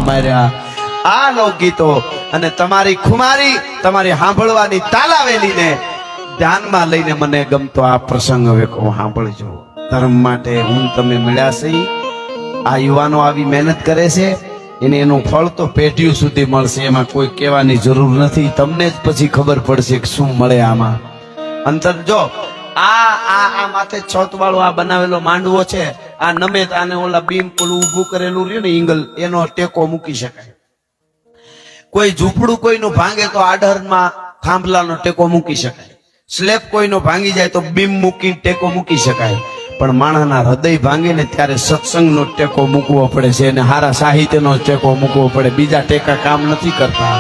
માર્યા આ લોકગીતો અને તમારી ખુમારી તમારી સાંભળવાની તાલાવેલીને ધ્યાનમાં લઈને મને ગમતો આ પ્રસંગ હવે કહું સાંભળજો ધર્મ માટે હું તમે મળ્યા છે આ યુવાનો આવી મહેનત કરે છે એને એનું ફળ તો પેઢીઓ સુધી મળશે એમાં કોઈ કહેવાની જરૂર નથી તમને જ પછી ખબર પડશે કે શું મળે આમાં અંતર જો આ માથે છત વાળો આ બનાવેલો માંડવો છે આ નમે આને ઓલા બીમ પેલું ઊભું કરેલું રહ્યું ને ઈંગલ એનો ટેકો મૂકી શકાય કોઈ ઝૂંપડું કોઈનું ભાંગે તો આડહરમાં થાંભલાનો ટેકો મૂકી શકાય સ્લેબ કોઈનો ભાંગી જાય તો બીમ મૂકીને ટેકો મૂકી શકાય પણ માણસના હૃદય ભાંગે ને ત્યારે સત્સંગનો ટેકો મૂકવો પડે છે અને સારા સાહિત્યનો ટેકો મૂકવો પડે બીજા ટેકા કામ નથી કરતા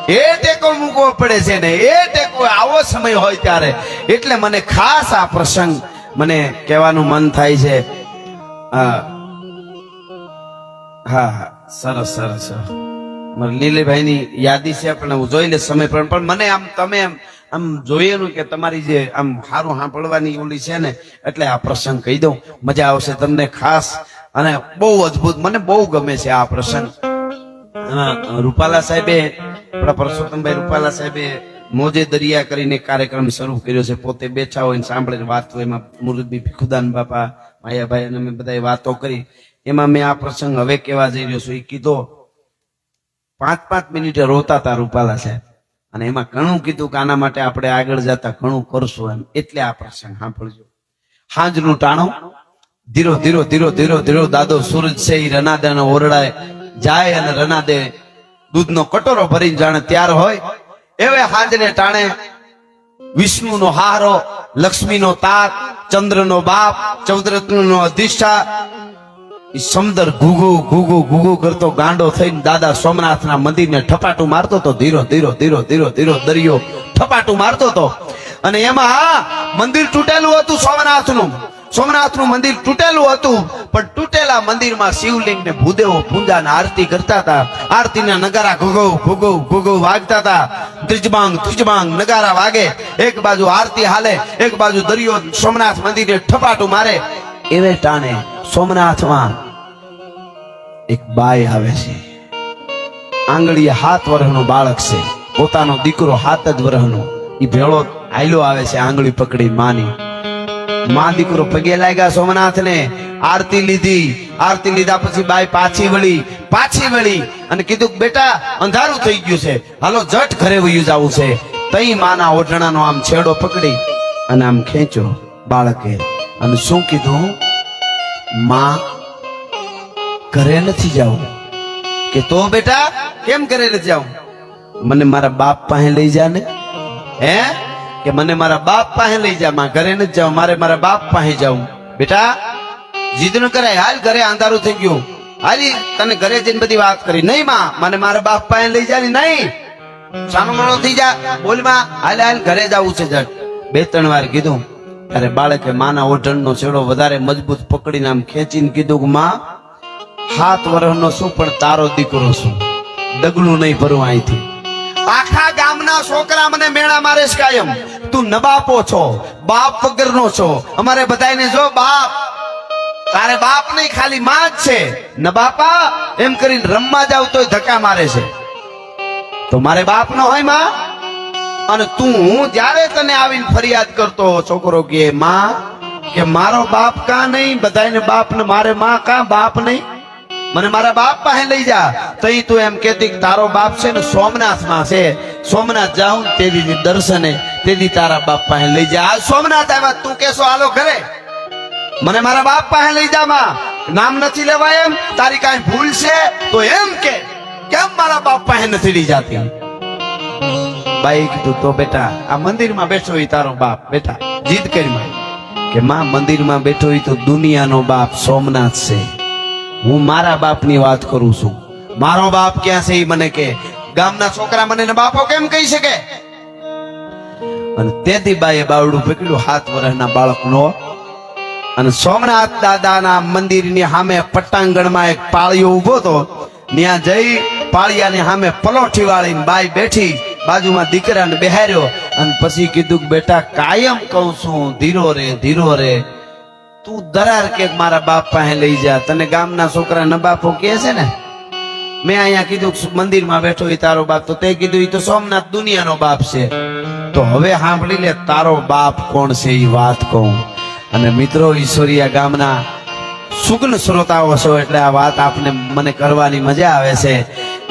એ ટેકો મૂકવો પડે છે ને એ ટેકો આવો સમય હોય ત્યારે એટલે મને ખાસ આ પ્રસંગ મને કહેવાનું મન થાય છે હા સરસ સરસ મારા લીલીભાઈની યાદી છે પણ હું જોઈ લે સમય પણ મને આમ તમે આમ જોયેલું કે તમારી જે આમ સારું સાંભળવાની ઓલી છે ને એટલે આ પ્રસંગ કહી દઉં મજા આવશે તમને ખાસ અને બહુ અદભુત મને બહુ ગમે છે આ પ્રસંગ રૂપાલા સાહેબે આપણા પરસોત્તમભાઈ રૂપાલા સાહેબે મોજે દરિયા કરીને કાર્યક્રમ શરૂ કર્યો છે પોતે બેઠા હોય ને સાંભળે વાતો એમાં મુરબ્બી ભીખુદાન બાપા માયાભાઈ અને મેં બધા વાતો કરી એમાં મેં આ પ્રસંગ હવે કેવા જઈ રહ્યો છું એ કીધો 5-5 મિનિટે રોતા હતા રૂપાલા સાહેબ અને એમાં ઘણું કીધું કે આના માટે આપણે આગળ જતા ઘણું કરશું એમ એટલે આ પ્રસંગ સાંભળજો હાંજનું ટાણું ધીરો ધીરો ધીરો ધીરો ધીરો દાદો સૂરજ છે એ રનાદાનો ઓરડાય જાય અને રનાદે દૂધનો કટોરો ભરીને જાણે ત્યાર હોય એવે હાંજને ટાણે વિષ્ણુનો હારો લક્ષ્મીનો તાત ચંદ્રનો બાપ ચૌદરત્નનો અધિષ્ઠા સમદર ઘૂઘુ ઘૂઘુ ઘૂઘુ કરતો ગાંડો થઈને દાદા સોમનાથના મંદિરને ઠપાટું મારતો તો ધીરો ધીરો ધીરો ધીરો ધીરો દરિયો ઠપાટું મારતો તો અને એમાં મંદિર તૂટેલું હતું સોમનાથનું મંદિર તૂટેલું હતું પણ તૂટેલા મંદિરમાં શિવલિંગને ભૂદેવો પૂંજાને આરતી કરતા હતા આરતીના નગારા ઘોઘો ઘોઘો ઘોઘો વાગતા હતા ત્રિજબાંગ નગારા વાગે એક બાજુ આરતી હાલે એક બાજુ દરિયો સોમનાથ મંદિરને ઠપાટું મારે એવે ટાણે સોમનાથમાં એક બાઈ આવે છે આંગળીએ 7 વર્ષનું બાળક છે પોતાનો દીકરો 7 જ વર્ષનો ઈ ભેળો આયલો આવે છે આંગળી પકડી માની માં દીકરો પગે લાગ્યા સોમનાથને આરતી લીધા પછી બાઈ પાછી વળી અને કીધું બેટા અંધારું થઈ ગયું છે હાલો જટ ઘરે વયું જવું છે તઈ માના ઓઢણાનો આમ છેડો પકડી અને આમ ખેંચો બાળકે અને શું કીધું માં ઘરે નથી જાવું કે તો બેટા કેમ ઘરે નથી જાવું મને મારા બાપ પાસે લઈ જા ને હે કે મને મારા બાપ પાસે લઈ જા માં ઘરે નથી જાવ મારે મારા બાપ પાસે જાવું બેટા જીદ ન કરાય હાલ ઘરે અંધારું થઈ ગયું હાલી તને ઘરે જઈને બધી વાત કરી નહીં માં મને મારા બાપ પાસે લઈ જા નહીં સાનું મણો થઈ જા બોલ માં હાલ ઘરે જવું છે જટ 2-3 વાર કીધું ત્યારે બાળકે માના ઓઢણનો છેડો વધારે મજબૂત પકડીને આમ ખેંચીને કીધું કે માં 7 વર્ષનો શું પણ તારો દીકરો શું ડગલું નહીં ભરું અહીંથી આખા ગામના છોકરા મને મેળા મારે છે કાયમ તું નબાપો છો બાપ વગરનો છો અમારે બધાને જો બાપ તારે બાપ નહીં ખાલી માં જ છે નબાપા એમ કરીને રમવા જાવ તોય ધક્કા મારે છે તો મારે બાપ નો હોય માં અને તું જ્યારે તને આવીને ફરિયાદ કરતો છોકરો કે માં કે મારો બાપ કા નહીં બધાને બાપ ને મારે માં કા બાપ નહીં મને મારા બાપ પાસે લઈ જા તઈ તું એમ કેતી કે તારો બાપ છે ને સોમનાથમાં છે સોમનાથ જાઉં તેથી દર્શને તેથી તારા બાપ પાસે લઈ જા આ સોમનાથ આવ્યા તું કેસો હાલો ઘરે મને મારા બાપ પાસે લઈ જા માં નામ નથી લેવાય એમ તારી કાંઈ ભૂલ છે તો એમ કે કેમ મારા બાપ પાસે નથી લઈ જાતી બાઈ કીધું તો બેટા આ મંદિરમાં બેઠો હોય તારો બાપ બેટા જીદ કરી કે માં મંદિરમાં બેઠો હોય તો દુનિયાનો બાપ સોમનાથ છે હું મારા બાપની વાત કરું છું મારો બાપ ક્યાં છે એ મને કે ગામના છોકરા મને બાપો કેમ કહી શકે અને તેથી બાઈએ બાવડું પકડ્યું 7 વર્ષના બાળકનો અને સોમનાથ દાદાના મંદિરની સામે પટ્ટાંગણમાં એક પાળિયો ઉભો હતો ત્યાં જઈ પાળિયાની સામે પલોઠી વાળીને બાઈ બેઠી બાજુમાં દીકરાને બેહાર્યો અને પછી કીધું કે બેટા કાયમ કહું છું ધીરો રે તું દરાર કે મારા બાપ પાસે લઈ જા તને ગામના છોકરા ન બાપો કહે છે ને મેં અહીંયા કીધું મંદિરમાં બેઠો એ તારો બાપ, તો તે કીધું એ તો સોમનાથ દુનિયાનો બાપ છે. તો હવે સાંભળી લે, તારો બાપ કોણ છે એ વાત કહું. અને મિત્રો, ઈશ્વરિયા ગામના સુગ્ન શ્રોતાઓ છો એટલે આ વાત આપને મને કરવાની મજા આવે છે.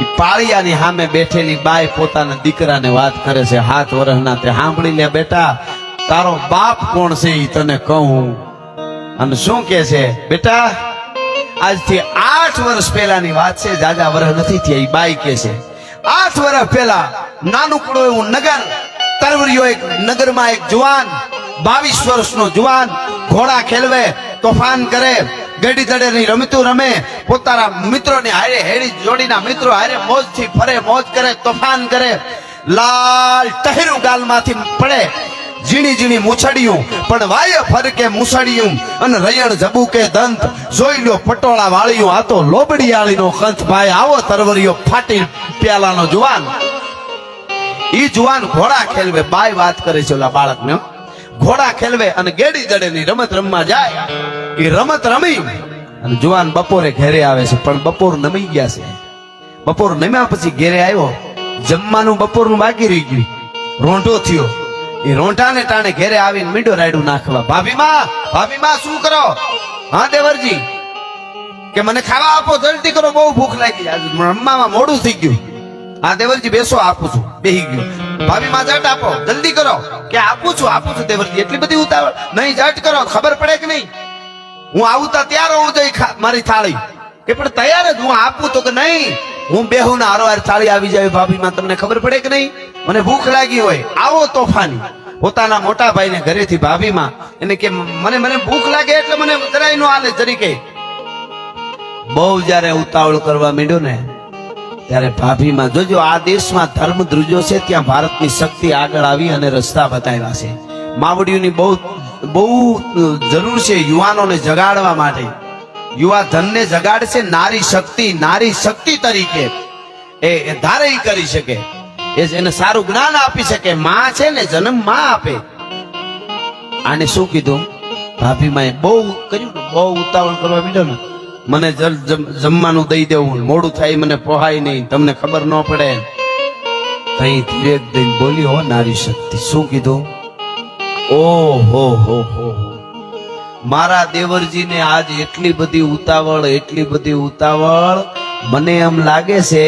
ઈ પાળિયાની સામે બેઠેલી બાઈ પોતાના દીકરાને વાત કરે છે, 7 વર્ષના. તે સાંભળી લે બેટા, તારો બાપ કોણ છે એ તને કહું. અને શું કે છે, બેટા આજથી 8 વર્ષ પહેલાની વાત છે, જાજા વર્ષ નથી થયા. એ બાઈ કે છે 8 વર્ષ પહેલા નાનકડું એવું નગર, તરવરિયો એક નગરમાં એક જુવાન, 22 વર્ષનો જુવાન ઘોડા ખેલવે, તોફાન કરે, ગડી દડેની રમતું રમે, પોતાના મિત્રોને હારે હેડી જોડીના મિત્રો હારે મોજથી ફરે, મોજ કરે, તોફાન કરે. લાલ ટહેરું ગાલમાંથી પડે, ઝીણી ઝીણી મૂછડિયું પણ વાય ફરકે મૂછડિયું, અને રયણ જબુકે દંત જોઈ લો પટોળા વાળિયું. આ તો લોબડિયાળીનો કંથ ભાઈ, આવો તરવરિયો ફાટી પ્યાલાનો જુવાન. ઈ જુવાન ઘોડા ખેલવે. બાઈ વાત કરે છે ઓલા બાળકને, ઘોડા ખેલવે અને ગેડી દડેની રમત રમવા જાય. એ રમત રમી અને જુવાન બપોરે ઘરે આવે છે, પણ બપોર નમી ગયા છે. બપોર નમ્યા પછી ઘેરે આવ્યો, જમવાનું બપોરનું બાકી રહી ગયું, રોંઢો થયો. એ રોંઢાને ટાણે ઘેરે આવીને મીંડો રાયડું નાખવા. ભાભી માં શું કરો? હા દેવરજી, કે મને ખાવા આપો, જલ્દી કરો, બહુ ભૂખ લાગી, રમવામાં મોડું થઈ ગયું. હા દેવરજી બેસો, આપું છું. બેહી ગયો. ભાભી માં જટ આપો, જલ્દી કરો. કે આપું છું દેવરજી. એટલી બધી ઉતાવળ નહીં, જટ કરો, ખબર પડે કે નહીં? હું આવું તો તૈયાર હોવું જોઈએ મારી થાળી. કે પણ તૈયાર જ, હું આપું તો કે નહીં, હું બેહું ને હારો હાર થાળી આવી જાય. ભાભી માં તમને ખબર પડે કે નહીં? મને ભૂખ લાગી હોય. આવો તોફાની પોતાના મોટા ભાઈને ઘરેથી ભાભી માં એને કે મને ભૂખ લાગે એટલે મને જરાય નો હાલે જરીકે. બહુ જયારે ઉતાવળ કરવા માંડ્યો ને ત્યારે ભાભીમાં, જોજો આ દેશમાં ધર્મ ધ્રુજો છે, ત્યાં ભારતની શક્તિ આગળ આવી અને રસ્તા બતાવ્યા છે. માવડીઓની બહુ જરૂર છે યુવાનોને જગાડવા માટે. યુવા ધનને જગાડશે નારી શક્તિ તરીકે એ ધારે કરી શકે, એને સારું જ્ઞાન આપી શકે. માં છે ને જન્મ માં આપે. આને શું કીધું ભાભીમાં, બહુ કર્યું ને, બહુ ઉતાવળ કરવા માંડ્યો ને, મને જમવાનું દઈ દેવું, મોડું થાય મને પોહાય નહીં, તમને ખબર ન પડે. તઈ ધીરે દઈને બોલી, હો નારી શક્તિ. શું કીધું? ઓહો હો હો, મારા દેવરજીને આજ એટલી બધી ઉતાવળ, મને એમ લાગે છે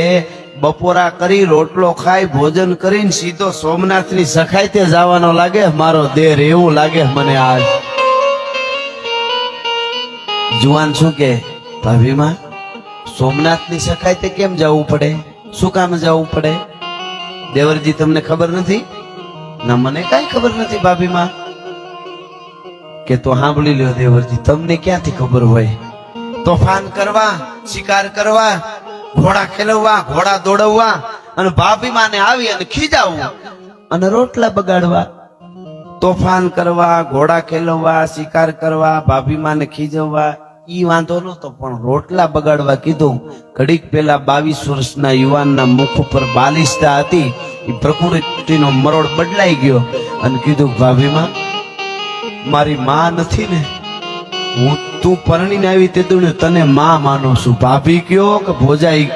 બપોરા કરી, રોટલો ખાઈ, ભોજન કરીને સીધો સોમનાથની સખાઈતે જવાનો લાગે મારો દેર, એવું લાગે મને આજ. જુવાન શું કે, ભાભીમાં સોમનાથની સખાઈતે કેમ જવું પડે? શું કામ જવું પડે? દેવરજી તમને ખબર નથી? ના, મને કઈ ખબર નથી ભાભીમાં. કે તો સાંભળી લ્યો દેવરજી, તમને ક્યાંથી ખબર હોય? તોફાન કરવા, શિકાર કરવા, ઘોડા ખેલવવા, ઘોડા દોડવવા, અને ભાભીમાં ને આવી અને ખીજાવવું અને રોટલા બગાડવા. તોફાન કરવા, ઘોડા ખેલવવા, શિકાર કરવા, ભાભીમાં ને ખીજવવા, ઈ વાંધો નતો, પણ રોટલા બગાડવા કીધું. ઘડીક પેલા 22 વર્ષના યુવાનના મુખ ઉપર બાલિશતા હતી, એ પ્રકૃતિનો મરોડ બદલાઈ ગયો અને કીધું, ભાભીમાં મારી માં નથી ને, હું તું પરણીને આવી તે તને માં માનું છું. ભાભી કયો કે ભોજાઈ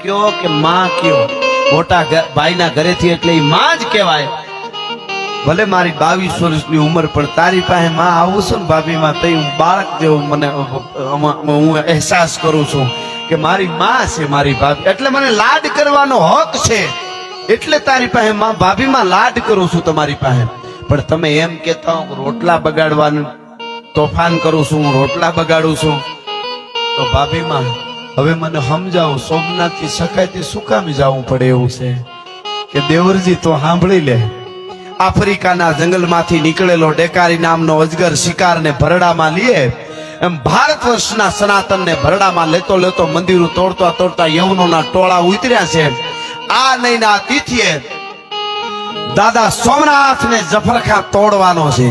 કયો કે માં કયો, મોટા ભાઈના ઘરેથી એટલે એ માં જ કહેવાય. ભલે મારી 22 વર્ષની ઉંમર, પણ તારી પાસે માં આવું છું ને ભાભીમાં, તઈ હું બાળક જેવું મને હું અહેસાસ કરું છું કે મારી માં છે મારી ભાભી, એટલે મને લાડ કરવાનો હક છે, એટલે તારી પાસે માં ભાભીમાં લાડ કરું છું તમારી પાસે. પણ તમે એમ કહેતા હો રોટલા બગાડવાનું તોફાન કરું છું, રોટલા બગાડું છું, તો ભાભીમાં હવે મને સમજાવો, સોમનાથથી સખાઈથી શું કામ જવું પડે એવું છે? કે દેવરજી તો સાંભળી લે, આફ્રિકાના જંગલમાંથી નીકળેલો ડેકારી નામનો અજગર શિકારને ભરડામાં લે, એમ ભારત વર્ષના સનાતનને ભરડામાં લેતો લેતો મંદિરો તોડતા યવનોના ટોળા ઉતર્યા છે. આ નહીં આ તિથિએ દાદા સોમનાથને જફરખા તોડવાનો છે.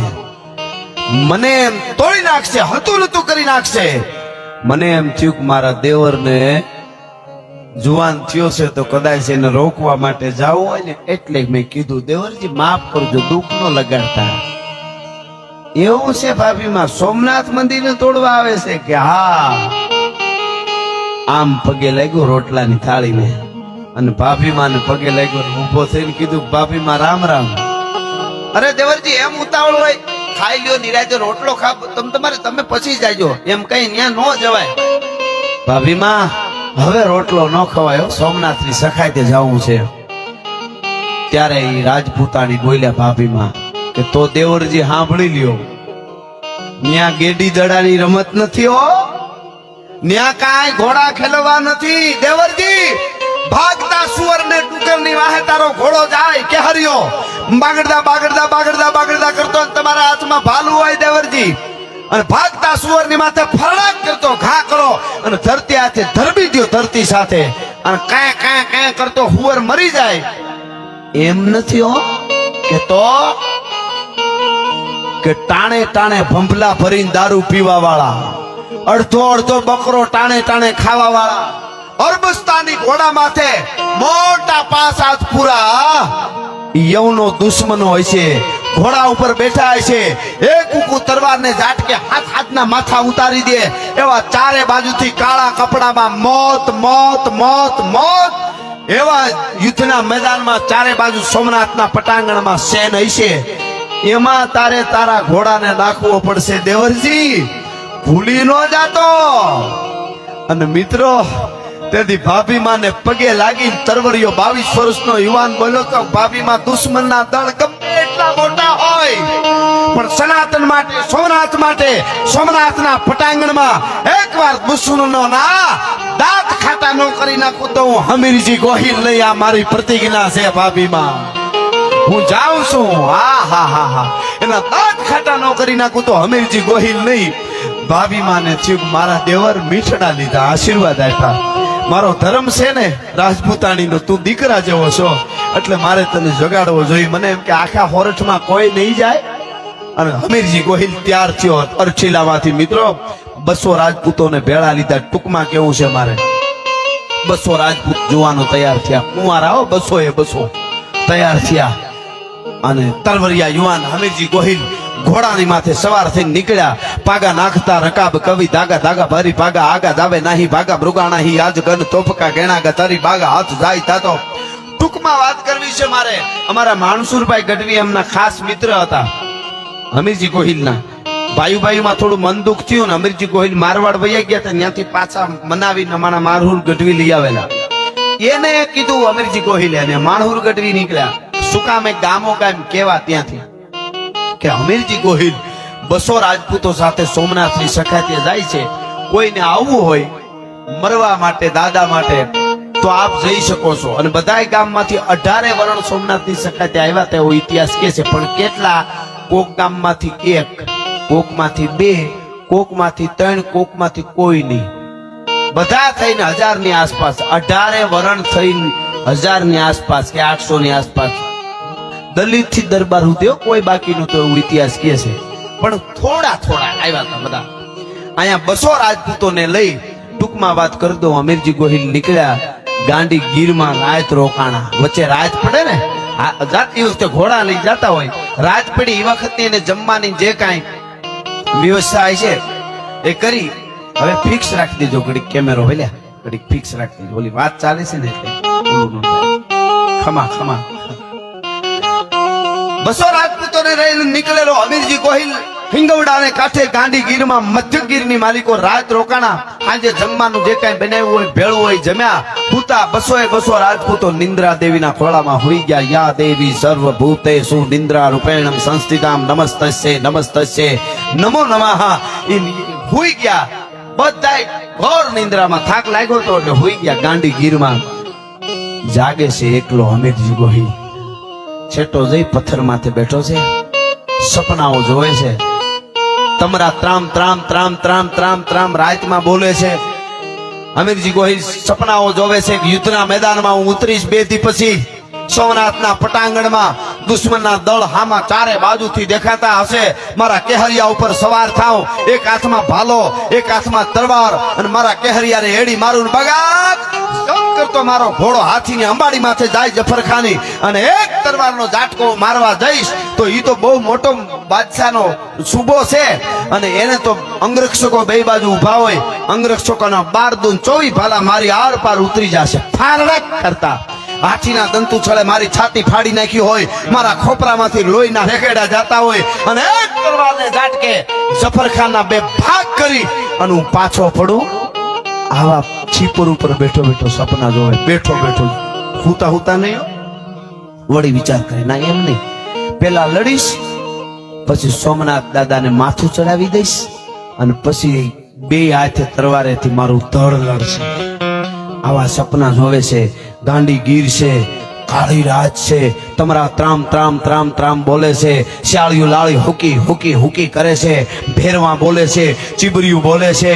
મને એમ તોડી નાખશે, હતું કરી નાખશે. મને એમ થયું કે મારા દેવરને જુવાન થયો છે તો કદાચ એને રોકવા માટે જવું હોય ને, એટલે મેં કીધું દેવરજી માફ કરજો, દુઃખ ન લગાડતા. એવું છે ભાભીમાં સોમનાથ મંદિરને તોડવા આવે છે? કે હા, આમ પગે લાગ્યો રોટલાની થાળીને અને ભાભીમાં પગે લાગ્યો, ઊભો થઈને કીધું, ભાભીમાં રામ રામ. અરે દેવરજી એમ ઉતાવળ હોય, ખાઈ લ્યો નિરાતે રોટલો ખા, તમે પછી જાજો, એમ કઈ ન્યા નો જવાય. ભાભીમાં હવે રોટલો ન ખવાયો, સોમનાથ ની સખાઈ તે જવું છે. ત્યારે એ રાજપૂતાણી બોલ્યા ભાભીમાં કે તો દેવરજી સાંભળી લ્યો, ન્યા ગેડી દડાની રમત નથી હો, ન્યા કાંઈ ઘોડા ખેલવા નથી. દેવરજી ભાગતા સુવર ને ડુકર ની વાહે તારો ઘોડો જાય કે હરિયો બાગડતા બાગડતા બાગડતા બાગડતા કરતો, તમારા હાથમાં ભાલું હોય દેવરજી, અને ભાગતા સુવર ની માથે ફરડાક કરતો ઘા કરો અને ધરતી હાથે ધરબી દો ધરતી સાથે, અને કાંઈ કાંઈ કાંઈ કરતો હુવર મરી જાય. એમ નથી હો કે તો કે ટાણે ટાણે ભંભલા ભરીને દારૂ પીવા વાળા, અડધો અડધો બકરો ટાણે ટાણે ખાવા વાળા, અરબસ્તાની ઘોડા માથે મોટા પાસ હાથ પૂરા યવનો દુશ્મનો હોય છે, ઘોડા ઉપર બેઠા હોય છે, એક કુકુ તરવારને ઝાટકે હાથ હાથના માથા ઉતારી દે એવા ચારે બાજુથી કાળા કપડામાં મોત મોત મોત મોત એવા યુદ્ધના મેદાનમાં ચારે બાજુ સોમનાથના પટાંગણમાં સેન હશે, એમાં તારે તારા ઘોડાને નાખવો પડશે દેવરજી, ભૂલી ન જાતો. અને મિત્રો તેથી ભાભીમાં ને પગે લાગીને તરવરિયો 22 વર્ષનો યુવાન બોલ્યો તો, ભાભીમાં દુશ્મનના દળ ગમે એટલા મોટા હોય પણ સનાતન માટે, સોમનાથ માટે, સોમનાથના પટાંગણમાં એકવાર દુશ્મનનો ના દાંત ખાટા ન કરી નાખું તો હું હમીરજી ગોહિલ નહીં, આ મારી પ્રતિજ્ઞા છે ભાભીમાં, હું જાઉં છું. હા હા હા હા, એના દાંત ખાટા ન કરી નાખું તો હમીરજી ગોહિલ નહીં. ભાભીમાં ને થયું મારા દેવર મીઠડા લીધા, આશીર્વાદ આપ્યા, મારો ધર્મ છે ને રાજપૂતાણીનો, તું દીકરા જેવો છો એટલે મારે તને જગાડવો જોઈએ. મને એમ કે આખા હોરઠમાં કોઈ નહીં જાય. અને હમીરજી ગોહિલ તૈયાર થયો અરછીલામાંથી. મિત્રો 200 રાજપૂતોને ભેળા લીધા. ટૂંકમાં કેવું છે મારે, 200 રાજપૂત જુવાનો તૈયાર થયા, કુંવારા 200 તૈયાર થયા. અને તરવરિયા યુવાન હમીરજી ગોહિલ ઘોડાની માથે સવાર થઈને નીકળ્યા, પાગા નાખતા રકાબ કવિ ધાગા ધાગા ભરી ભાગા આગા જાવે નાહી ભાગા મૃગાણા હી આજ ગન તોફકા ગેણા ગતારી ભાગા હાથ જાય તાતો. ટૂંકમાં વાત કરવી છે મારે, અમારા માણસુરભાઈ ગઢવી એમના ખાસ મિત્ર હતા હમીરજી ગોહિલના. ભાઈમાં થોડું મન દુઃખ થયું ને હમીરજી ગોહિલ મારવાડ વયા ગયા હતા, ત્યાંથી પાછા મનાવીને અમારા માણહુર ગઢવી લઈ આવેલા. એને કીધું હમીરજી ગોહિલ અને માણહુર ગઢવી નીકળ્યા, શું કામ એક ગામો ગામ કેવા ત્યાંથી કે હમીરજી ગોહિલ 200 રાજપૂતો સાથે સોમનાથની સખાતે જાય છે, કોઈને આવવું હોય મરવા માટે, દાદા માટે તો આપ જઈ શકો છો. અને બધાય ગામમાંથી 18 વરણ સોમનાથની સખાતે આવ્યા તેવો ઇતિહાસ કહે છે. પણ કેટલા, કોક ગામમાંથી 1, કોકમાંથી 2, કોકમાંથી 3, કોકમાંથી કોઈ નહીં, બધા થઈને 1000 ની આસપાસ, 18 વરણ થઈને 1000 ની આસપાસ કે 800 ની આસપાસ, દલિત થી દરબાર સુધી કોઈ બાકી નતો એવું ઇતિહાસ કહે છે. પણ થોડા થોડા આવ્યા હતા બધા. અહીંયા 200 રાજપૂતોને લઈ ટૂંકમાં વાત કરી દો, હમીરજી ગોહિલ નીકળ્યા ગાંડી ગીરમાં, રાત રોકાણા. વચ્ચે રાત પડે ને, જાતી વખતે ઘોડા લઈ જતા હોય, રાત પડી એ વખતે એને જમવાની જે કાંઈ વ્યવસ્થા છે એ કરી. હવે ફિક્સ રાખી દેજો, ઘડીક કેમેરો ભલ્યા, ઘડીક ફિક્સ રાખી દેજો, ઓલી વાત ચાલે છે ને એટલે ખમા ખમા. 200 રાજપૂતોને રહીને નીકળેલો હમીરજી ગોહિલ હિંગવડાને કાંઠે ગાંડીગીરમાં મધ્યગીરની માલિકો રાત રોકાણા. આજે જમવાનું જે કાંઈ બનાવ્યું હોય, ભેળું હોય, જમ્યા, પૂતા. 200 રાજપૂતો નિંદ્રા દેવીના ખોળામાં હોઈ ગયા. યા દેવી સર્વભૂતેષુ નિંદ્રા રૂપેણમ સંસ્થિતામ નમસ્તસ્ય નમસ્તસ્ય નમો નમઃ. એ હોઈ ગયા બધાય ઘોર નિંદ્રામાં. થાક લાગ્યો તો એટલે હોઈ ગયા ગાંડીગીરમાં. જાગે છે એકલો હમીરજી ગોહિલ. છેટો જઈ પથ્થર માથે બેઠો છે, સપનાઓ જોવે છે. તમરા ત્રામ ત્રામ ત્રામ ત્રામ ત્રામ ત્રામ રાતમાં બોલે છે. હમીરજી ગોહિલ સપનાઓ જોવે છે કે યુદ્ધના મેદાનમાં હું ઉતરીશ 2 દી પછી, સોમનાથના પટાંગણમાં દુશ્મનના દળ હામાં ચારે બાજુથી દેખાતા હશે, મારા કેહરિયા ઉપર સવાર થાવ, એક હાથમાં ભાલો, એક હાથમાં તલવાર, અને મારા કેહરિયાને હેડી મારું બગાત કરતો મારો ઘોડો હાથીની અંબાડી માથે જાય જફરખાની, અને એક તલવારનો ઝાટકો મારવા જઈશ તો ઈ તો બહુ મોટો બાદશાહનો સુબો છે અને એને તો અંગરક્ષકો બે બાજુ ઉભા હોય, અંગરક્ષકોના 12 દૂન 24 ભાલા મારી આર પાર ઉતરી જશે ફારડક કરતા. હાથીના દંતુ છળે મારી છાતી ફાડી નાખી હોય, મારા ખોપરામાંથી લોહીના રેકેડા જાતા હોય અને એક તલવારને ઝાટકે જફરખાનના 2 ભાગ કરી અને હું પાછો પડું. આવા છીપર ઉપર બેઠો બેઠો સપના જોવે, બેઠો બેઠો હુતા નહીં. વળી વિચાર કરે ના એમ નહીં, પેલા લડીશ, પછી સોમનાથ દાદાને માથું ચડાવી દઈશ અને પછી 2 હાથે તરવારેથી મારું ધડ લડશે. આવા સપના જોવે છે. ગાંડી ગીર છે, કાળી રાત છે, તમારા ત્રામ ત્રામ ત્રામ ત્રામ બોલે છે, શાળિયું લાળી હુકી હુકી હુકી કરે છે, ભેરવા બોલે છે, ચીબરિયું બોલે છે.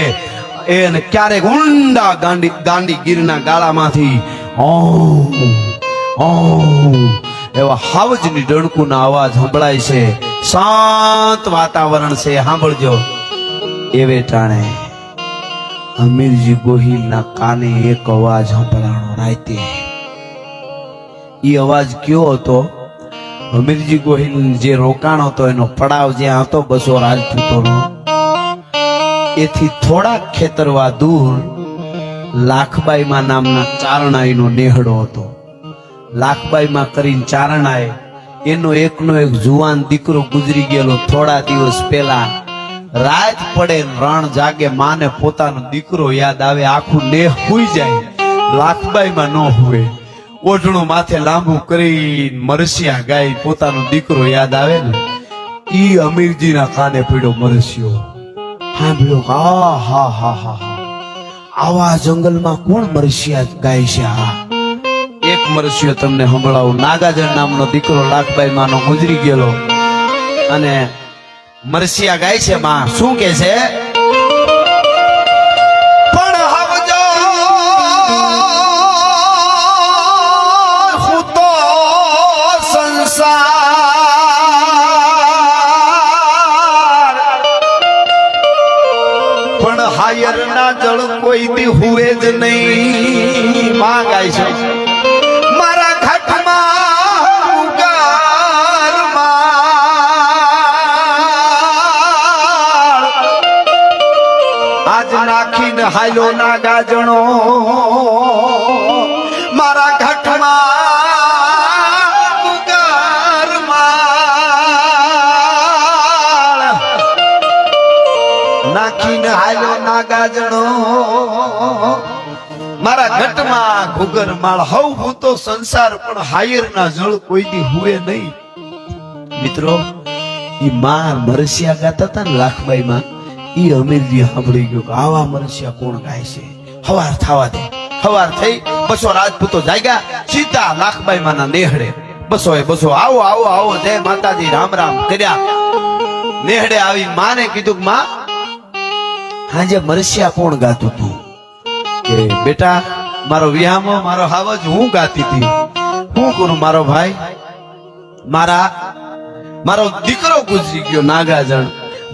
એને ક્યારેક ઊંડા ગાંડી ગીરના ગાળામાંથી એવા હાવજની ડણકુના અવાજ સંભળાય છે. શાંત વાતાવરણ છે, સાંભળજો. એવે ટાણે અમીરજી ગોહિલના કાને એક અવાજ સંભળાણો રાતે. એ અવાજ કયો હતો? અમીરજી ગોહિલ જે રોકાણ હતો એનો પડાવ જ્યાં હતો 200 રાજપૂતોનો, એથી થોડાક ખેતરવા દૂર લાખબાઈમાં નામના ચારણાઈનો નેહડો હતો. લાખબાઈમાં કરીને ચારણાએ એનો એકનો એક જુવાન દીકરો ગુજરી ગયેલો. થોડા દિવસ પહેલા રાત પડે, રણ જાગે, માને પોતાનો દીકરો યાદ આવે, આખું નેહ હુઈ જાય. લાખબાઈમાં ન હુએ, ઓઢણું માથે લાંબુ કરી મરસિયા ગાય પોતાનો દીકરો યાદ આવે ને, ઈ અમીરજીના કાને પીડ્યો મરસિયો. સાંભળ્યો, હા હા હા હા, આવા જંગલમાં કોણ મરસિયા ગાય છે? હા, એક મરસિયો તમને સંભળાવું. નાગાજર નામનો દીકરો લાખબાઈમાંનો ગુજરી ગયેલો અને મરસિયા ગાય છે. માં શું કે છે? પણ હવજો હું તો સંસાર, પણ હાયર ના જળ કોઈ દી હુએ જ નહીં. માં ગાય છે. મારા ઘાટમાં આજ નાખીને હાલો ના ગાજણો, મારા ઘાટમાં નાખીને હાલો ના ગાજણો, મારા ઘટમાં ઘુગર માળ. હવ હું તો સંસાર, પણ હાયર ના જળ કોઈ દી હુએ નહીં. મિત્રો, ઈ માં મરસિયા ગાતા હતા ને લાખબાઈમાં, ઈ અમીરજી સાંભળી ગયો કે આવા મરસિયા કોણ ગાય છે. હવાર થવા દે. હવાર થઈ 200 રાજપૂતો જાગ્યા સીધા લાખબાઈમાં ના નેહડે. 200 આવો આવો આવો, જય માતાજી, રામ રામ કર્યા. નેહડે આવી માને કીધું કે માં, હાજે મરસિયા કોણ ગાતું તું? કે બેટા, મારો વિહામો મારો હાવજ હું ગાતી હતી. હું કરું મારો ભાઈ? મારો દીકરો ગુજરી ગયો, નાગાજણ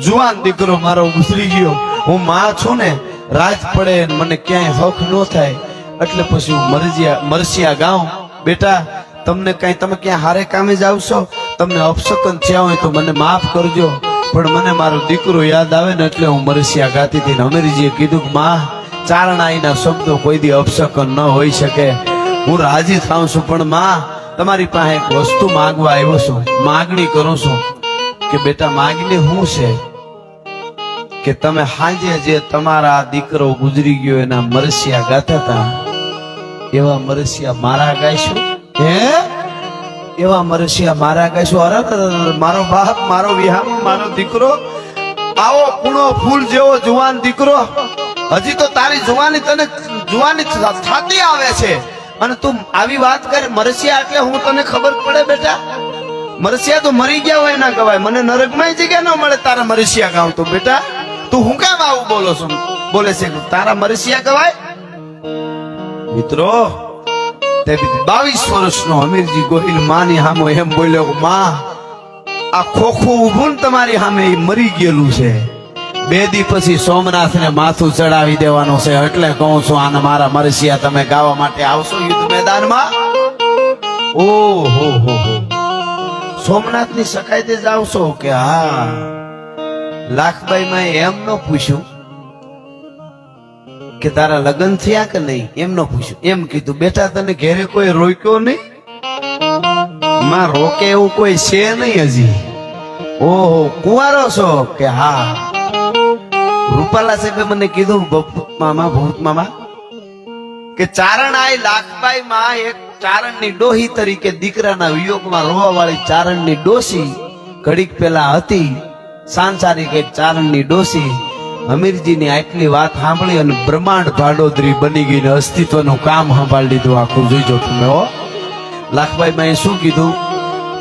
જુવાન દીકરો મારો ગુજરી ગયો. હું માં છું ને, રાજ પડે મને ક્યાંય હક ન થાય એટલે પછી હું મરસિયા ગાઉં. બેટા, તમને કઈ, તમે ક્યાં હારે કામે જાવ છો, તમને અપશકન થયા હોય તો મને માફ કરજો, પણ મને મારો દીકરો યાદ આવે ને એટલે હું મરસિયા ગાતી હતી. અમીરજીએ કીધું કે માં, ચારણાઈના શબ્દો કોઈ દી અપશકન ન હોઈ શકે. હું રાજી થાઉં છું, પણ માં તમારી પાસે એક વસ્તુ માંગવા આવ્યો છું, માગણી કરું છું. કે બેટા, માગણી શું છે? કે તમે હાજે જે તમારા દીકરો ગુજરી ગયો એના મરસિયા ગાતા હતા, એવા મરસિયા મારા ગાઈશું. હે, એવા મરસિયા મારા ગાઈશું. અરે મારો બાપ, મારો વિહામ, મારો દીકરો, આવો કુણો ફૂલ જેવો જુવાન દીકરો, હજી તો તારી જુવાની, તને જુવાની થતી આવે છે અને તું આવી વાત કરે. મરસિયા એટલે હું તને ખબર પડે બેટા? મરસિયા તો મરી ગયા હોય ના કહેવાય. મને નરકમાં જગ્યા ન મળે તારા મરસિયા ગાવ તો. બેટા, તું હું કેમ આવું બોલે છે? તારા મરસિયા કહેવાય? મિત્રો, 22 વર્ષનો અમીરજી ગોહિલ માની સામે એમ બોલ્યો, માં આ ખોખું ઊભું તમારી સામે મરી ગયેલું છે. 2 દી પછી સોમનાથને માથું ચડાવી દેવાનું છે, એટલે કહું છું આને મારા મરસિયા તમે ગાવા માટે આવશો યુદ્ધ મેદાનમાં? ઓહો હો હો. સોમનાથ ની સખાયતે જાવ છો કે હા? લાખબાઈ માં એમ ન પૂછ્યું કે તારા લગ્ન થયા કે નહીં, એમ ન પૂછ્યું. એમ કીધું બેટા તને ઘેરે કોઈ રોક્યો નહીં? માં રોકે એવું કોઈ છે નહીં હજી. ઓહો કુંવારો છો કે હા? રૂપાલા સાહેબે મને કીધું મામા ભૂત મામા કે ચારણ આય લાખબાઈ માં એક ચારણની ડોહી તરીકે દીકરાના વિયોગમાં રોવા વાળી ચારણની ડોસી ઘડીક પેલા હતી. સાંસારિક એક ચારણની ડોસી હમીરજીની આટલી વાત સાંભળી અને બ્રહ્માંડ ભાડોદરી બની ગઈ ને અસ્તિત્વનું કામ સંભાળી લીધું આખું. જોઈજો તમે હો. લાખબાઈ માં શું કીધું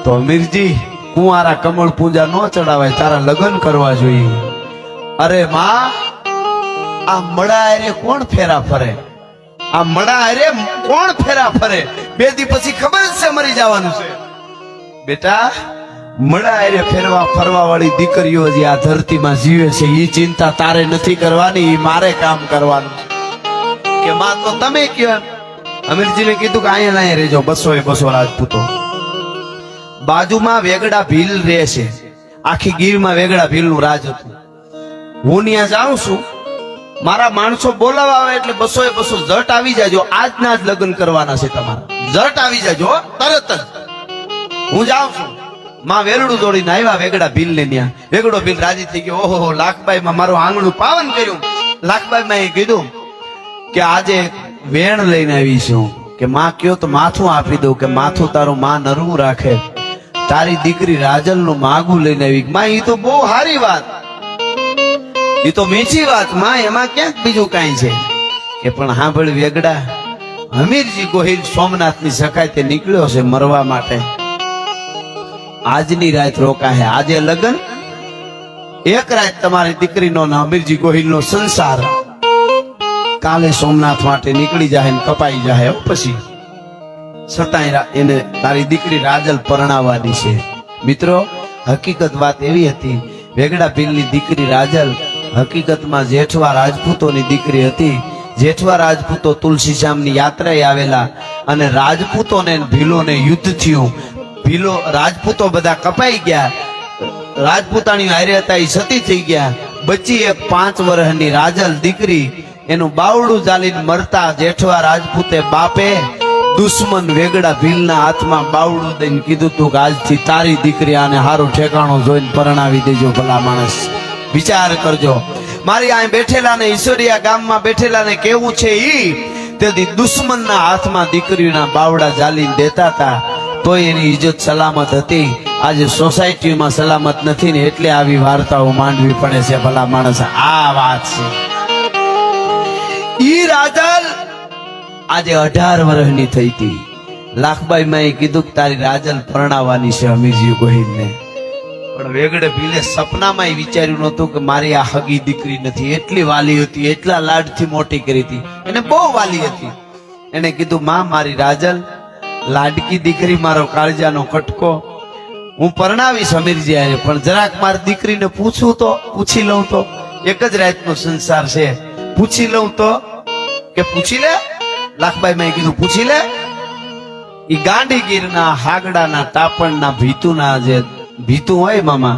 તો હમીરજી કુંવારા કમળ પૂજા ન ચડાવાય, તારા લગ્ન કરવા જોઈએ. અરે માં આ મળા અરે કોણ ફેરા ફરે? આ મળા અરે કોણ ફેરા ફરે? 2 દી પછી ખબર જ છે મરી જવાનું છે. બેટા મળા અરે ફેરવા ફરવા વાળી દીકરીઓ જે આ ધરતીમાં જીવે છે એ ચિંતા તારે નથી કરવાની, એ મારે કામ કરવાનું કે માં તો તમે કયો. અમીરજીને કીધું કે અહીંયા ના રહેજો, 200 રાજપૂતો. બાજુમાં વેગડા ભીલ રહે છે, આખી ગીરમાં વેગડા ભીલનું રાજ હતું. હું ત્યાં જાઉં છું, મારા માણસો બોલાવા આવે એટલે 200 જટ આવી જાજો. આજના જ લગ્ન કરવાના છે તમારા, જટ આવી જાજો તરત જ. હું જાઉં છું, માં વેરડું જોડીને આવ્યા વેગડા ભીલ ને ત્યાં. વેગડો ભીલ રાજી થઈ ગયો. ઓહો લાખબાઈ માં મારું આંગણું પાવન કર્યું. લાખબાઈ માં એ કીધું કે આજે વેણ લઈને આવી છું કે માં કયો તો માથું આપી દઉં, કે માથું તારું માં નરવું રાખે. તારી દીકરી રાજલ નું માગું લઈને આવી. માં એ તો બહુ સારી વાત, એ તો મીઠી વાત માં, એમાં ક્યાંક બીજું કઈ છે કે પણ હા ભળ વેગડા હમીરજી ગોહિલ સોમનાથ ની સખાયતે નીકળ્યો છે મરવા માટે. આજની રાત રોકાહે, આજે લગ્ન, એક રાત તમારી દીકરીનો ને હમીરજી ગોહિલ નો સંસાર. કાલે સોમનાથ માટે નીકળી જાય ને કપાઈ જાય. પછી છતાંય એને તારી દીકરી રાજલ પરણાવવાની છે. મિત્રો હકીકત વાત એવી હતી, વેગડા ભીલની દીકરી રાજલ હકીકતમાં જેઠવા રાજપૂતોની દીકરી હતી. જેઠવા રાજપૂતો તુલસીશ્યામની યાત્રાએ આવેલા અને રાજપૂતોને ભીલોને યુદ્ધ થયું. ભીલો રાજપૂતો બધા કપાઈ ગયા, રાજપૂતાણી હારે હતા એ સતી થઈ ગયા. બચી એક 5 વર્ષની રાજલ દીકરી, એનું બાવડું ચાલીને મરતા જેઠવા રાજપૂતે બાપે દુશ્મન વેગડા ભીલના હાથમાં બાવડું દઈને કીધું તું કે આજથી તારી દીકરી આને હારું ઠેકાણું જોઈને પરણાવી દેજો. ભલા માણસ વિચાર કરજો. મારી અહીં બેઠેલા ને ઈશ્વરિયા ગામમાં બેઠેલા ને કેવું છે ઈ તેથી દુશ્મનના હાથમાં દીકરીના બાવડા જાલીને દેતા હતા તો એની ઇજ્જત સલામત હતી. આજે સોસાયટીમાં સલામત નથી ને એટલે આવી વાર્તાઓ માંડવી પડે છે. ભલા માણસ આ વાત છે. ઈ રાજલ આજે 18 વર્ષની થઈ હતી. લાખબાઈ માં કીધું કે તારી રાજલ પરણાવવાની છે હમીરજી ગોહિલને. પણ વેગડે ભીલે સપનામાં વિચાર્યું નતું કે મારી આ હગી દીકરી નથી. એટલી વાલી હતી, એટલા લાડથી મોટી કરી હતી, એને બહુ વાલી હતી. એને કીધું માં મારી રાજલ લાડકી દીકરી, મારો કાળજાનો કટકો, હું પરણાવીશ હમીરજી આરે, પણ જરાક મારી દીકરીને પૂછું તો, પૂછી લઉં તો. એક જ રાતનો સંસાર છે, પૂછી લઉં તો. કે પૂછી લે. લાખબાઈ માં કીધું પૂછી લે. ઈ ગાંડીગીરના હાગડાના ટાપણના ભીતુના જે ભીતું હોય મામા,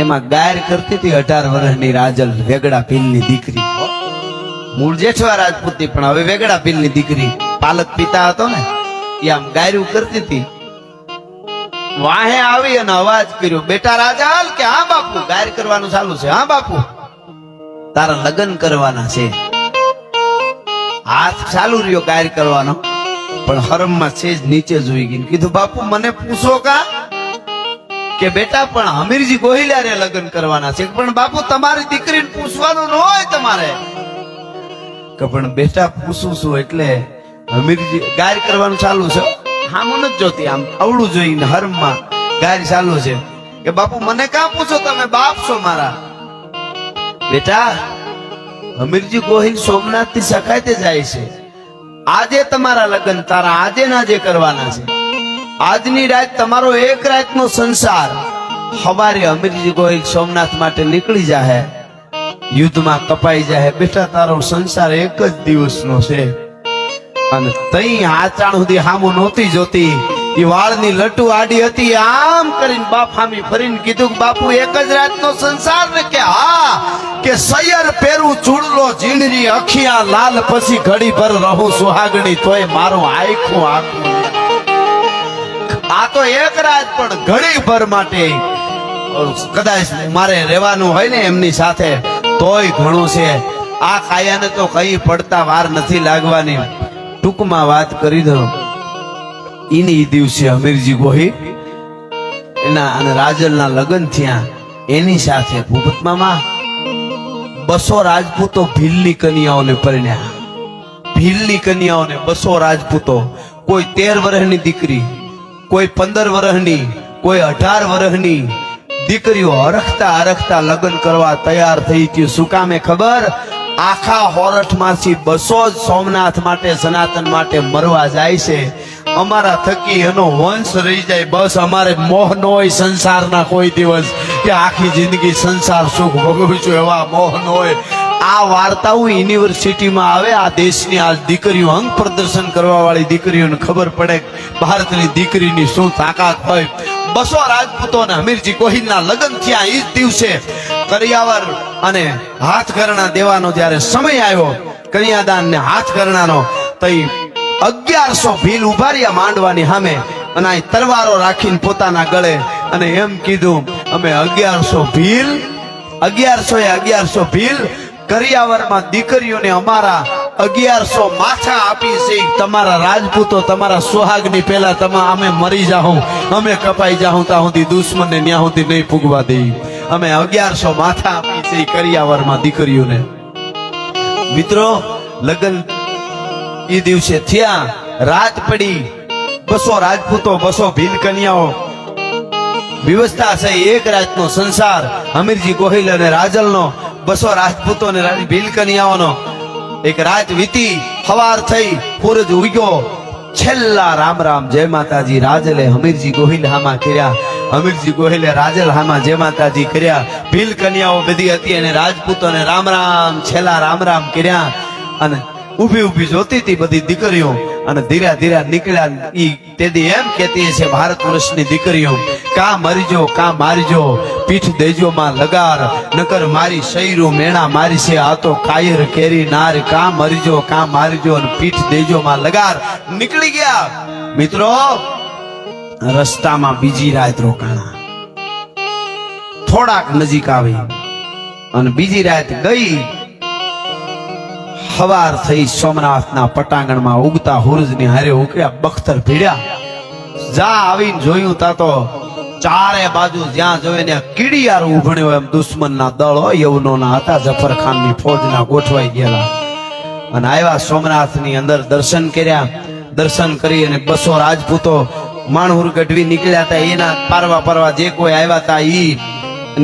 એમાં ગાયર કરતી હતી 18 વર્ષની રાજલ, વેગડા ભીલની દીકરી. મૂળ જેઠવા રાજપૂતની પણ હવે વેગડા ભીલની દીકરી. પાલક પિતા હતો ને એ આમ ગાયરું કરતી હતી. વાહે આવી અને અવાજ કર્યો, બેટા રાજલ કે હા બાપુ. ગાયર કરવાનું ચાલુ છે. હા બાપુ તારા લગ્ન કરવાના છે. હાથ ચાલુ રહ્યો ગાયર કરવાનો, પણ હરમમાં છે જ નીચે જોઈ ગઈ. કીધું બાપુ મને પૂછો કા? કે બેટા પણ હમીરજી ગોહિલારે લગ્ન કરવાના છે. પણ બાપુ તમારી દીકરીને પૂછવાનું ન હોય તમારે. કે પણ બેટા પૂછું છું એટલે હમીરજી ગાયર કરવાનું ચાલુ છે. હા મને જ જોતી આમ અવળું જોઈને હરમમાં ગાયર ચાલુ છે. કે બાપુ મને કાં પૂછો, તમે બાપ છો મારા. બેટા હમીરજી ગોહિલ સોમનાથ થી સખાયતે જાય છે. આજે તમારા લગ્ન તારા આજે ના જે કરવાના છે. આજની રાત તમારો એક રાતનો સંસાર. સવારે હમીરજી ગોહિલ સોમનાથ માટે નીકળી જાહે, યુદ્ધમાં કપાઈ જાય. બેટા તારો સંસાર એક જ દિવસનો છે અને તઈ આચાણ સુધી હામું નહોતી જોતી એ વાળની લટુ આડી હતી, આમ કરીને બાફામી ફરીને કીધું કે બાપુ એક જ રાતનો સંસાર ને? કે હા, કે સૈયર પેરું ચૂડલો ઝીણરી અખિયા લાલ, પછી ઘડી ભર રહું સુહાગણી તોય મારું આખું આખું. આ તો એક રાત પણ ઘડી ભર માટે કદાચ મારે રહેવાનું હોય ને એમની સાથે તોય ઘણું છે. આ કાયાને તો કઈ પડતા વાર નથી લાગવાની. ટૂંકમાં વાત કરી દઉં, ઈની દિવસે અમીરજી ગોહિલ એના અને રાજલના લગ્ન થયા. એની સાથે ભૂપત મામા 200 રાજપૂતો ભીલની કન્યાઓને પરણ્યા. ભીલની કન્યાઓને 200 રાજપૂતો, કોઈ 13 વર્ષની દીકરી, કોઈ 15 વર્ષની, કોઈ 18 વર્ષની દીકરીઓ અરખતા અરખતા લગ્ન કરવા તૈયાર થઈ હતી. શું કામે ખબર? આખા હોરઠમાંથી 200 જ સોમનાથ માટે, સનાતન માટે મરવા જાય છે. અમારા થકી એનો વંશ રહી જાય, બસ અમારે મોહ ન હોય સંસારના કોઈ દિવસ, કે આખી જિંદગી સંસાર સુખ ભોગવીશું, એવા મોહ ન હોય. આ વાર્તાઓ યુનિવર્સિટીમાં આવે. આ દેશની આ દીકરીઓ, અંગ પ્રદર્શન કરવા વાળી દીકરીઓને ખબર પડે ભારતની દીકરીની શું તાકાત હોય. 200 રાજપૂતોને અમીરજી ગોહિલના લગ્ન થયા. એ જ દિવસે કરિયાવર અને હાથકરણા દેવાનો જ્યારે સમય આવ્યો, કન્યાદાન ને હાથકરણાનો, તો 1100 ભીલ ઉભા રહ્યા માંડવાની સામે, અને આ તલવારો રાખીને પોતાના ગળે, અને એમ કીધું અમે 1100 ભીલ, 1100 ભીલ કરિયાવરમાં દીકરીઓને અમારા 1100 માથા આપી છે. તમારા રાજપૂતો તમારા સુહાગની પહેલા અમે મરી જાઉં, અમે કપાઈ જાઉં, ત્યાં સુધી દુશ્મનને ન્યા સુધી નહીં પૂગવા દઈ. અમે 1100 માથા આપી છે કરિયાવરમાં દીકરીઓને. મિત્રો, લગ્ન એ દિવસે થયા. રાત પડી, 200 રાજપૂતો, 200 ભીલ કન્યાઓ, વ્યવસ્થા છે. એક રાતનો સંસાર અમીરજી ગોહિલ અને રાજલનો, 200 રાજપૂતો ને ભીલ કન્યાઓનો. એક રાત વીતી, સવાર થઈ, સૂરજ ઉગ્યો. છેલ્લા રામ રામ જય માતાજી રાજલે અમીરજી ગોહિલ હામાં કર્યા. અમીરજી ગોહિલે રાજલ હામાં જય માતાજી કર્યા. ભીલ કન્યાઓ બધી હતી અને રાજપૂતોને રામ રામ, છેલ્લા રામ રામ કર્યા. અને ઊભી ઊભી જોતી હતી બધી દીકરીઓ, અને ધીરે ધીરે નીકળ્યા. ઈ તેદી એમ કહેતી છે ભારત વર્ષની દીકરીઓ, કા મરજો કા મારજો, પીઠ દેજો માં લગાર, નકર મારી શૈરું મેણા મારી છે. આ તો કાયર કેરી નાર, કા મરજો કા મારજો, અને પીઠ દેજો માં લગાર. નીકળી ગયા. મિત્રો, રસ્તામાં બીજી રાત રોકાણા. થોડાક નજીક આવી અને બીજી રાત ગઈ. સવાર થઈ, સોમનાથના પટાંગણમાં ઉગતા સૂરજની હારે ઉકળ્યા બખ્તર ભીડ્યા. જા આવીને જોયું તા તો ચારે બાજુ જ્યાં જોયે ને કીડિયાર ઉભણ્યો, એમ દુશ્મનના દળ હોય યવનોના હતા, જફરખાનની ફૌજના ગોઠવાઈ ગયેલા. અને આવ્યા સોમનાથની અંદર, દર્શન કર્યા. દર્શન કરી અને 200 રાજપૂતો માણહુર ગઢવી નીકળ્યા હતા. એના પારવા જે કોઈ આવ્યા હતા ઈ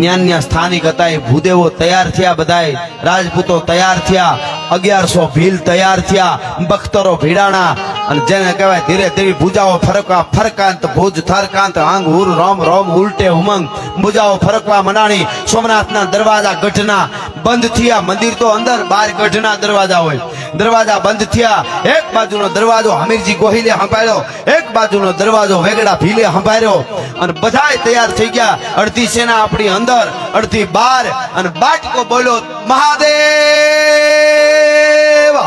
ન્યાન્યા સ્થાનિક હતા. એ ભૂદેવો તૈયાર થયા, બધાય રાજપૂતો તૈયાર થયા, 1100 ભીલ તૈયાર થયા, બખ્તરો ભીડાણા. અને જેને કહેવાય ધીરે ધીરે ભુજાઓ ફરકવા ફરકાંત, ભુજ થરકાંત, આંગ હુર રોમ રોમ ઉલટે ઉમંગ, ભુજાઓ ફરકવા મંડાણી. સોમનાથના દરવાજા ગઢના બંધ થયા. મંદિર તો અંદર, બહાર ગઢના દરવાજા હોય. દરવાજા બંધ થયા. એક બાજુનો દરવાજો અમીરજી ગોહિલે સંભાળ્યો, એક બાજુનો દરવાજો વેગડા ભીલે સંભાળ્યો. અને બધાય તૈયાર થઈ ગયા. અડધી સેના આપણી અંદર, અડધી બહાર. અને બાટકો બોલ્યો, મહાદેવ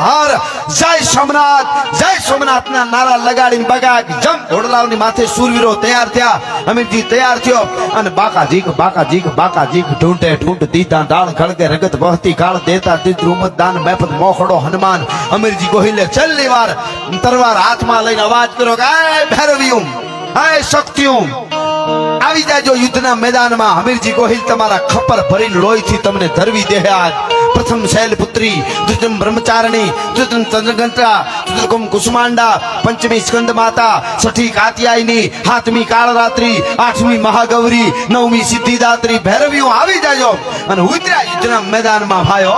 હર, જય સોમનાથ, જય સોમનાથ ના નારા લગાડીને બગાક જમ ઘોડલાઓની માથે સુરવીરો તૈયાર થયા. અમીરજી તૈયાર થયો. અને બાકા જીક ઢૂંઢે ઢૂંઢ દીધા દાળ ખળગે રગત વહતી કાળ દેતા દિજ રૂમત દાન મેપત મોખડો હનુમાન. અમીરજી ગોહિલે છેલ્લી વાર તરવાર હાથમાં લઈને અવાજ કર્યો કે એ ભૈરવિયું, એ શક્તિયું, આવી જાજો યુદ્ધના મેદાનમાં. અમીરજી ગોહિલ તમારા ખપ્પર ભરીને લોહીથી તમને ધરવી દે. આજ પ્રથમ શૈલપુત્રી, દ્વિતીય બ્રહ્મચારિણી, તૃતીય ચંદ્રઘંટા, ચતુર્થમ કુસુમાંડા, પંચમી સ્કંદ માતા, છઠ્ઠી કાત્યાયની, સાતમી કાળરાત્રી, આઠમી મહાગૌરી, નવમી સિદ્ધિદાત્રી. ભૈરવીઓ આવી જાજો. અને ઉતર્યા યુદ્ધના મેદાનમાં ભાઈઓ.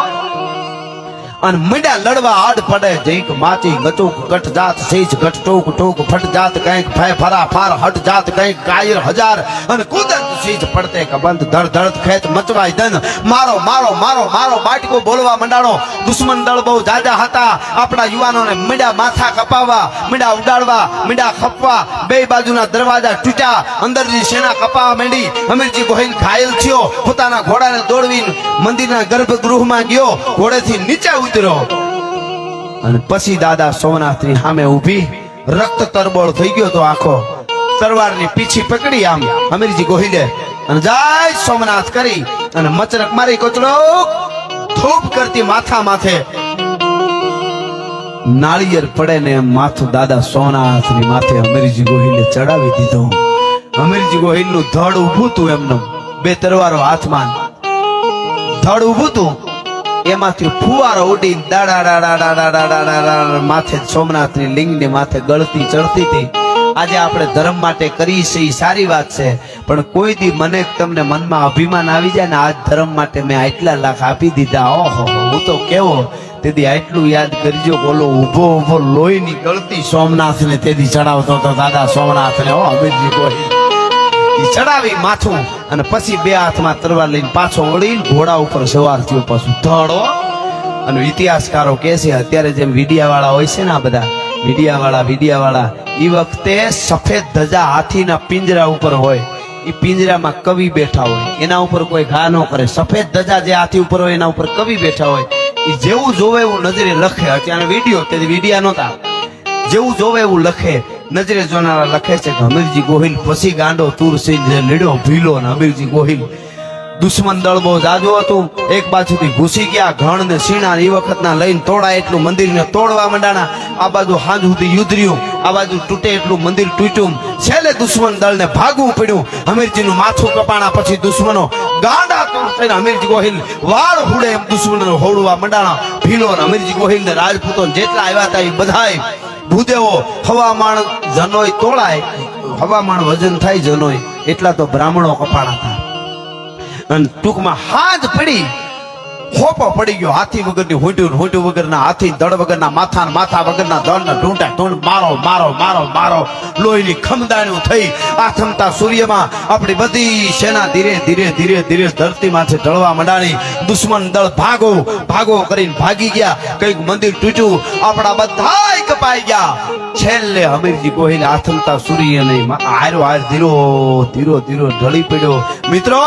અને મીડા લડવા આડ પડે જઈક માચી ગચુક ગઠ જાત સેજ ગઠ ટોક ટોક ફટ જાત કંઈક ફે ફરા ફાર હટ જાત કંઈક કાયર હજાર અને કુદરત સીજ પડતે કબંધ ધડ ધડ ખેત મચવાય દન મારો મારો મારો મારો બાટકો બોલવા મંડાણો દુશ્મન દળ બહુ જાજા હતા આપણા યુવાનોને મીડા માથા કપાવવા મીડા ઉડાડવા મીડા ખપવા બે બાજુના દરવાજા તૂટ્યા અંદરની સેના કપાવા માંડી અમીરજી ગોહિલ ઘાયલ થયો પોતાના ઘોડાને દોડવીને મંદિરના ગર્ભગૃહમાં ગયો ઘોડેથી નીચે ઉતર્યો અને પછી દાદા સોમનાથની સામે ઊભી રક્ત તરબોળ થઈ ગયો તો આખો તરવારની પીછી પકડી આમ અમીરજી ગોહિલે અને જય સોમનાથ કરી અને મચરક મારી કોચડો ધૂપ કરતી માથા માથે નાળિયેર પડે ને માથું દાદા સોમનાથની માથે અમીરજી ગોહિલે ચડાવી દીધો અમીરજી ગોહિલનું ધડ ઊભું તું એમનું બે તરવારો હાથમાં ધડ ઊભું તું એમાંથી ફુવારો ઉડી દાડા માથે સોમનાથની લિંગની માથે ગળતી ચડતી હતી આજે આપણે ધર્મ માટે કરી છે એ સારી વાત છે પણ કોઈ દી મને તમને મનમાં અભિમાન આવી જાય ને આજ ધર્મ માટે મેં આટલા લાખ આપી દીધા ઓહો હું તો કેવો તેથી આટલું યાદ કરજો બોલો ઉભો ઉભો લોહીની ગળતી સોમનાથને તેથી ચડાવતો હતો દાદા સોમનાથને ઓ અમીરજી કોઈ ચડાવી માથું અને પછી બે હાથમાં તરવાર લઈને પાછો વળીને ઘોડા ઉપર સવાર થયો પાછું ધડો અને ઇતિહાસકારો કહે છે અત્યારે જેમ વીડિયા વાળા હોય છે ને આ બધા વીડિયા વાળા એ વખતે સફેદ ધજા હાથીના પિંજરા ઉપર હોય એ પિંજરામાં કવિ બેઠા હોય એના ઉપર કોઈ ઘા ન કરે સફેદ ધજા જે હાથી ઉપર હોય એના ઉપર કવિ બેઠા હોય એ જેવું જોવે એવું નજરે લખે અત્યારે વિડિયા નહોતા જેવું જોવે એવું લખે નજરે જોનારા લખે છે કે અમીરજી ગોહિલ પછી ગાંડો તુરસિંહ લીડો ભીલો ને અમીરજી ગોહિલ દુશ્મન દળ બહુ જાજુ હતું એક બાજુથી ઘૂસી ગયા ઘણ ને સીણા એ વખતના લઈને તોડાય એટલું મંદિરને તોડવા માંડાણા આ બાજુ હાંજ સુધી યુદ્ધ રહ્યું આ બાજુ તૂટે એટલું મંદિર તૂટ્યું છેલ્લે દુશ્મન દળને ભાગવું પડ્યું અમીરજીનું માથું કપાણા પછી દુશ્મનો ગાંડા તૂર થઈને અમીરજી ગોહિલ વાળ હુડે એમ દુશ્મનોને હોડવા માંડાણા ભીલો ને અમીરજી ગોહિલ ને રાજપૂતો જેટલા આવ્યા હતા એ બધાય ભૂદેવો હવામાન જનોય તોડાય હવામાન વજન થાય જનોય એટલા તો બ્રાહ્મણો કપાણા હતા અને ટૂંકમાં હાથ પડી હોપો પડી ગયો હાથી વગરની હોંટું વગરના હાથી દળ વગરના માથા વગરના દળના ઢૂંઢા ઢૂંઢ મારો મારો મારો મારો લોહીની ખમદાણું થઈ આથમતા સૂર્યમાં આપણી બધી સેના ધીરે ધીરે ધરતી માથે ઢળવા માંડાણી દુશ્મન દળ ભાગો કરીને ભાગી ગયા કઈક મંદિર તૂટ્યું આપણા બધાય કપાઈ ગયા છેલ્લે અમીરજી ગોહિલ આથમતા સૂર્યને હારો ધીરો ઢળી પડ્યો મિત્રો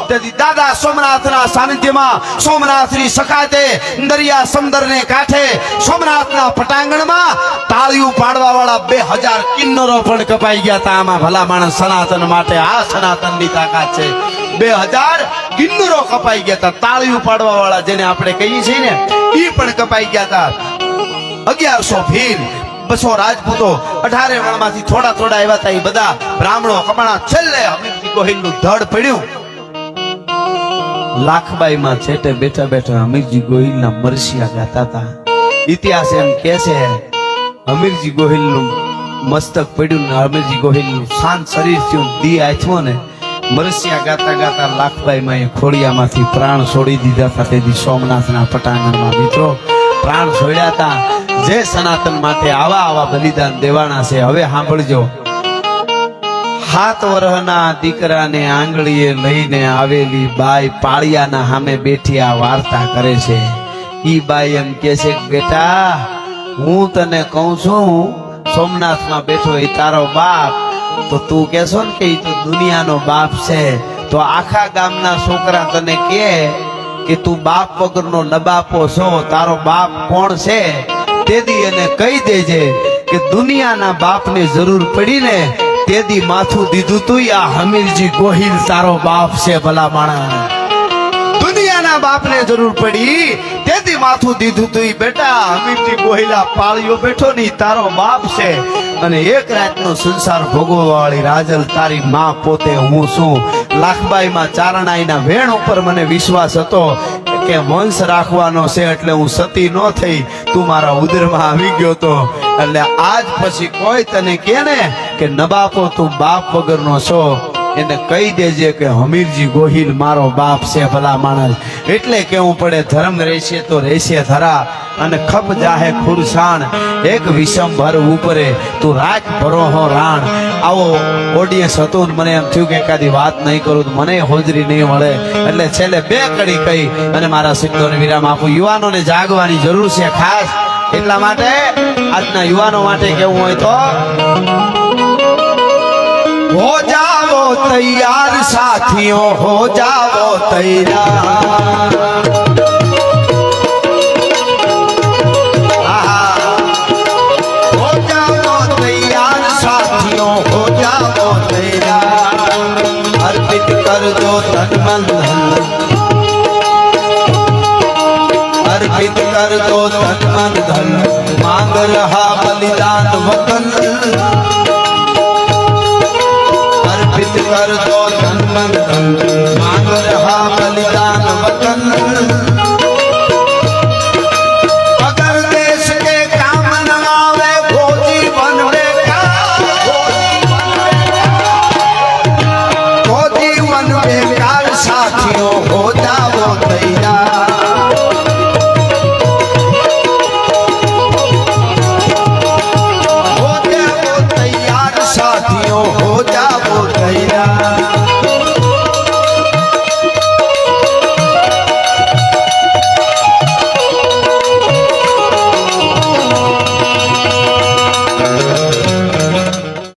તેથી દાદા સોમનાથના સાનિધ્યમાં સોમનાથની સખાતે દરિયા સમંદરને કાંઠે સોમનાથના પટાંગણમાં તાળીઓ પાડવા વાળા 2000 કિન્નરો પણ કપાઈ ગયા હતા આમાં ભલા માણસ સનાતન માટે આ સનાતનની તાકાત છે 2000 કિન્નરો કપાઈ ગયા હતા તાળીઓ પાડવા વાળા જેને આપણે કહીએ છીએ ને એ પણ કપાઈ ગયા હતા 1100 ભીલ 200 રાજપૂતો 18 વણમાંથી થોડા આવ્યા હતા એ બધા બ્રાહ્મણો કપાણા છેલ્લે અમીરજી ગોહિલનું ધડ પડ્યું લાખબાઈમાં છેટે બેઠા અમીરજી ગોહિલના મરસિયા ગાતા હતા ઇતિહાસ એમ કહે છે અમીરજી ગોહિલનું મસ્તક પડ્યું ને અમીરજી ગોહિલનું શાંત શરીર થયું દી આથમો ને મરસિયા ગાતા લાખબાઈમાં એ ખોડિયામાંથી પ્રાણ છોડી દીધા હતા તેથી સોમનાથના પટાંગણમાં મિત્રો પ્રાણ છોડ્યા હતા જે સનાતન માટે આવા બલિદાન દેવાના છે હવે સાંભળજો 7 વર્ષના દીકરાને આંગળીએ લઈને આવેલી બાઈ પાળિયાના સામે બેઠી આ વાર્તા કરે છે ઈ બાઈ એમ કે છે બેટા હું તને કહું છું સોમનાથમાં બેઠો એ તારો બાપ તો તું કહેશો ને કે એ તો દુનિયાનો બાપ છે તો આખા ગામના છોકરા તને કે તું બાપ વગરનો નબાપો છો તારો બાપ કોણ છે તેદી એને કહી દેજે કે દુનિયાના બાપને જરૂર પડીને તેદી માથું દીધું તું આ અમીરજી ગોહિલ તારો બાપ છે ભલા માણસ દુનિયાના બાપને જરૂર પડી તેથી માથું દીધું તું બેટા અમીરજી ગોહિલા પાળિયો બેઠો ની તારો બાપ છે અને એક રાતનો સંસાર ભોગવવા વાળી રાજલ તારી માં પોતે હું છું લાખબાઈમાં ચારણાઈના વેણ ઉપર મને વિશ્વાસ હતો કે વંશ રાખવાનો છે એટલે હું સતી ન થઈ તું મારા ઉદરમાં આવી ગયો તો એટલે આજ પછી કોઈ તને કે ને કે નબાપો તું બાપ વગરનો છો એને કહી દેજે કે હમીરજી ગોહિલ મારો બાપ છે ભલા માણસ એટલે કેવું પડે ધર્મ રહેશે તો રહેશે ધરા અને ખપ જાહે ખુરસાણ એક વિષમ ભર ઉપરે તું રાખ ભરોહો રાણ આવો ઓડિયન્સ હતો ને મને એમ થયું કે એકાદી વાત નહીં કરું તો મને હોજરી નહીં મળે એટલે છેલ્લે બે કડી કહી અને મારા સિદ્ધોને વિરામ આપું યુવાનોને જાગવાની જરૂર છે ખાસ એટલા માટે આજના યુવાનો માટે કેવું હોય તો हो जाओ तैयार साथियों हो जाओ तैयार हो जाओ तैयार साथियों हो जाओ तैयार अर्पित कर दो तन मन धन अर्पित कर दो तन मन धन मांग रहा बलिदान वतन अर्पित कर दो तन मन धन मांग रहा बलिदान वतन